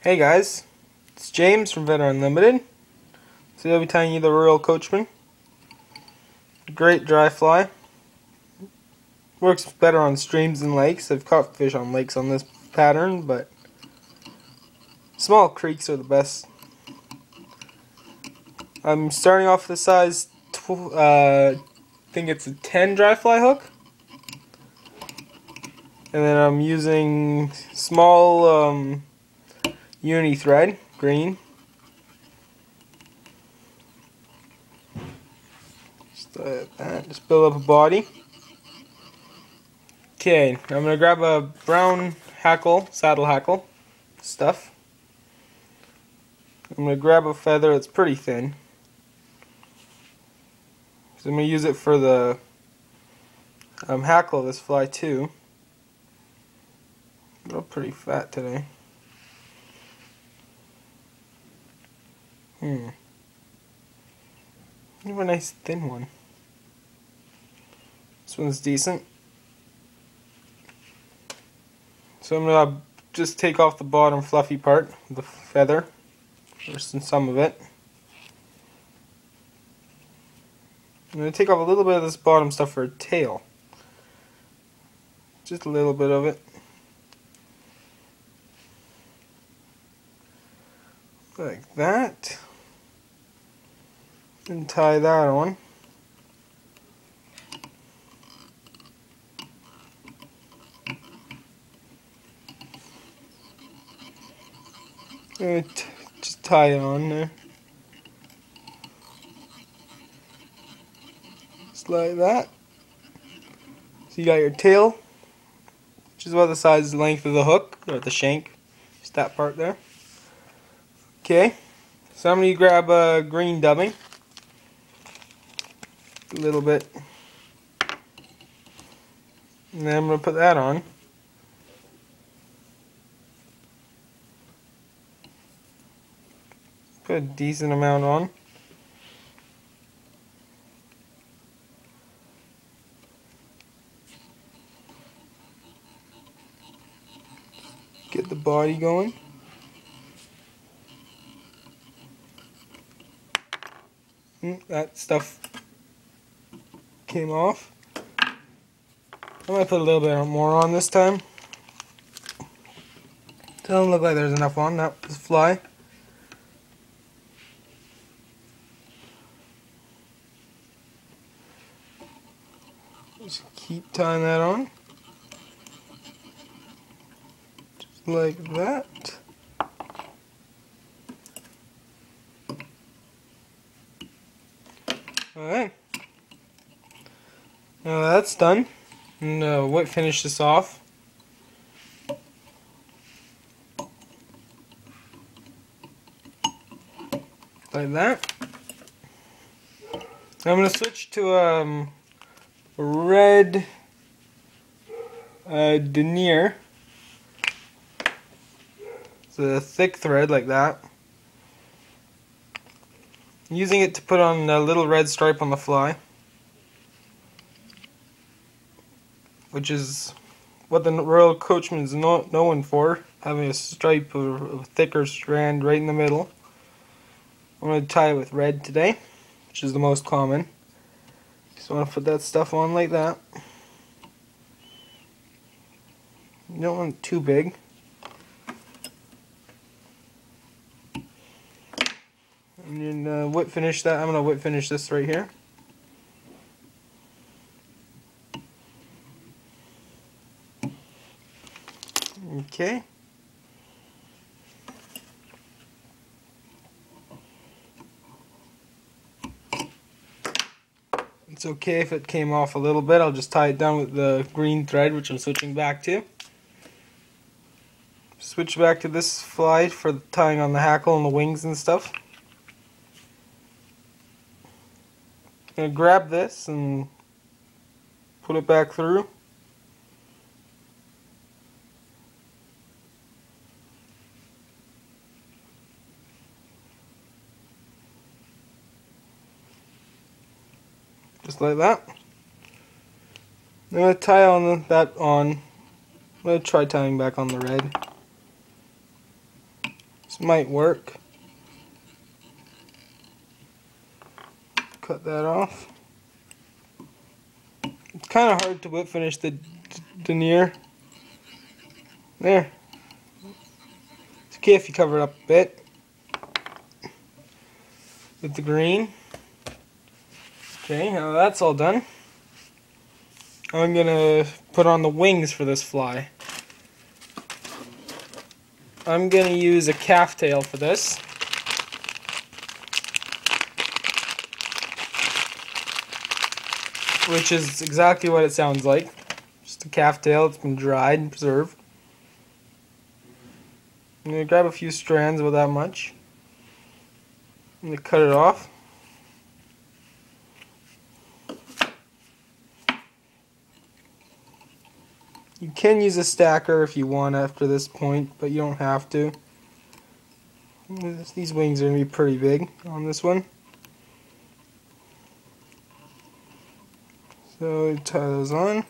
Hey guys, it's James from Veteran Unlimited. Today I'll be tying you the Royal Coachman. Great dry fly. Works better on streams and lakes. I've caught fish on lakes on this pattern, but small creeks are the best. I'm starting off with a size, I think it's a 10 dry fly hook. And then I'm using small uni thread, green. Just like that, just build up a body. Okay, I'm going to grab a brown hackle, saddle hackle stuff. I'm going to grab a feather that's pretty thin. So I'm going to use it for the hackle of this fly too. They're pretty fat today. You have a nice thin one. This one's decent. So I'm going to just take off the bottom fluffy part of the feather, or some of it. I'm going to take off a little bit of this bottom stuff for a tail. Just a little bit of it. Like that. And tie that on. Just tie it on there. Just like that. So you got your tail, which is about the size and length of the hook, or the shank. Just that part there. Okay, so I'm going to grab a green dubbing. A little bit. And then I'm going to put that on. Put a decent amount on. Get the body going. That stuff came off. I'm going to put a little bit more on this time. Doesn't look like there's enough on that fly. Just keep tying that on. Just like that. Alright. Now that's done. And we'll finish this off. Like that. I'm going to switch to red denier. It's a thick thread like that. I'm using it to put on a little red stripe on the fly, which is what the Royal Coachman is known for, having a stripe of a thicker strand right in the middle. I'm going to tie it with red today, which is the most common. Just want to put that stuff on like that. You don't want it too big. And then whip finish that. I'm going to whip finish this right here. Okay. It's okay if it came off a little bit. I'll just tie it down with the green thread, which I'm switching back to. Switch back to this fly for tying on the hackle and the wings and stuff. I'm going to grab this and put it back through. Just like that. I'm going to tie on that on. I'm going to try tying back on the red. This might work. Cut that off. It's kind of hard to whip finish the denier. There. It's okay if you cover it up a bit with the green. Okay, now that's all done. I'm gonna put on the wings for this fly. I'm gonna use a calf tail for this. Which is exactly what it sounds like. Just a calf tail that's been dried and preserved. I'm going to grab a few strands with that much. I'm going to cut it off. You can use a stacker if you want after this point, but you don't have to. These wings are going to be pretty big on this one. So tie those on.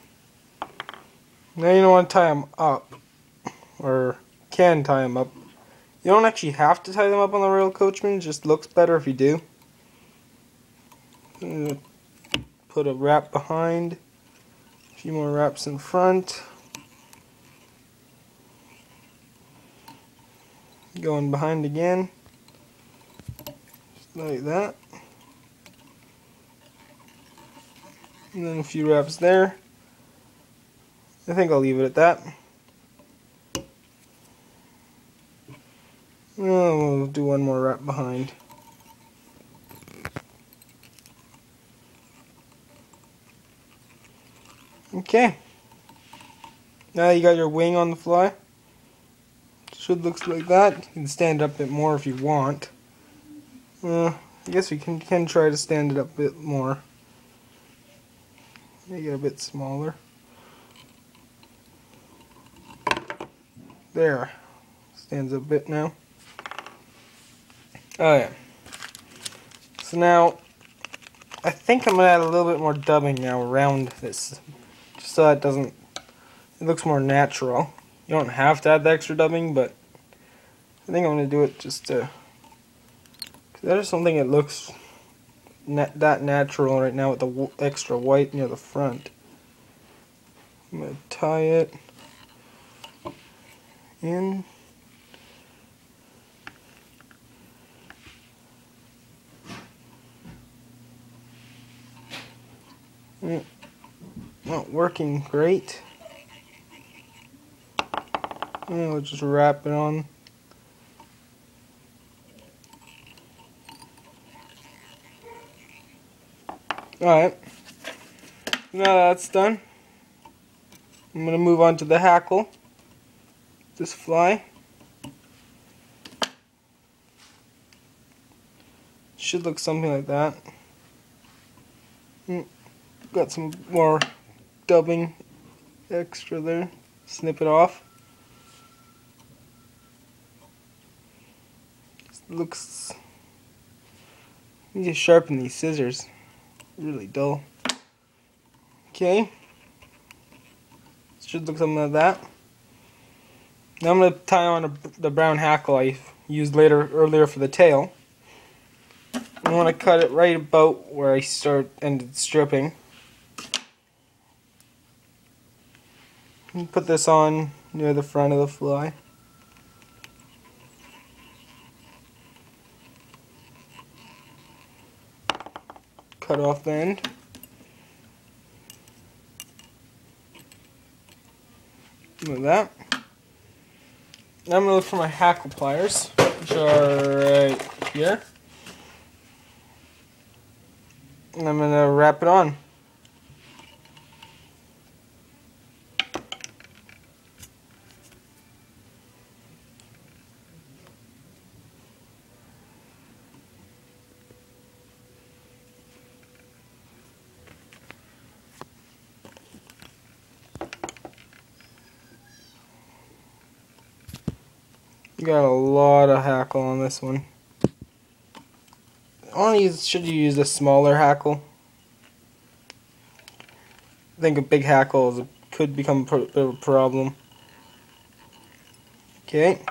Now you don't want to tie them up, or can tie them up. You don't actually have to tie them up on the Royal Coachman, it just looks better if you do. Put a wrap behind, a few more wraps in front. Going behind again, just like that. And then a few wraps there. I think I'll leave it at that. We'll do one more wrap behind. Okay. Now you got your wing on the fly. Should look like that. You can stand up a bit more if you want. I guess we can try to stand it up a bit more. Make it a bit smaller. There. Stands up a bit now. Oh yeah. So now, I think I'm going to add a little bit more dubbing now around this. Just so it looks more natural. You don't have to add the extra dubbing, but I think I'm going to do it just to, because that is something that looks that natural right now with the extra white near the front. I'm going to tie it in. Not working great. We'll just wrap it on. Alright, now that's done, I'm going to move on to the hackle. This fly should look something like that. Got some more dubbing extra there. Snip it off. Looks. You need to sharpen these scissors. Really dull. Okay. Should look something like that. Now I'm going to tie on the brown hackle I used earlier for the tail. I want to cut it right about where I ended stripping. And put this on near the front of the fly. Cut off the end. Like that. Now I'm going to look for my hackle pliers, which are right here. And I'm going to wrap it on. You got a lot of hackle on this one. Should you use a smaller hackle? I think a big hackle could become a bit of a problem. Okay.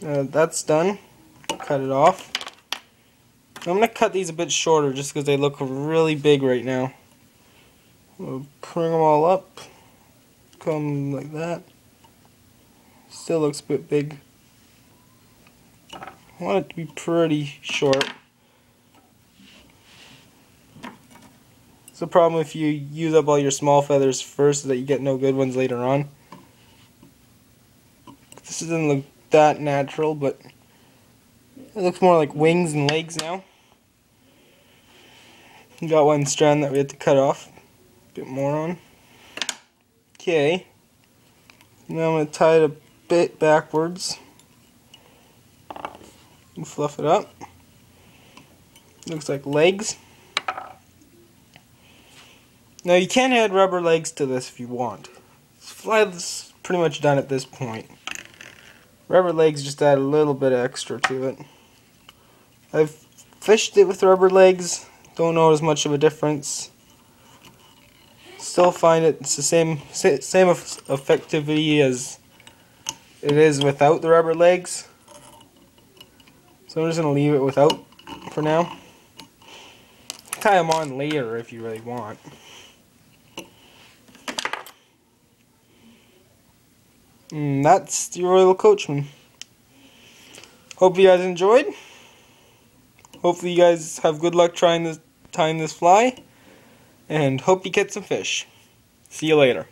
That's done. Cut it off. I'm going to cut these a bit shorter just because they look really big right now. We'll bring them all up. Come like that. Still looks a bit big. I want it to be pretty short. It's the problem if you use up all your small feathers first that you get no good ones later on. This doesn't look that natural, but it looks more like wings and legs now. We got one strand that we had to cut off. A bit more on. Okay. Now I'm going to tie it a bit backwards and fluff it up. Looks like legs. Now you can add rubber legs to this if you want. This fly is pretty much done at this point. Rubber legs just add a little bit extra to it. I've fished it with rubber legs. Don't notice much of a difference. Still find it's the same effectivity as it is without the rubber legs. So I'm just going to leave it without for now. Tie them on later if you really want. And that's the Royal Coachman. Hope you guys enjoyed. Hopefully you guys have good luck tying this fly. And hope you get some fish. See you later.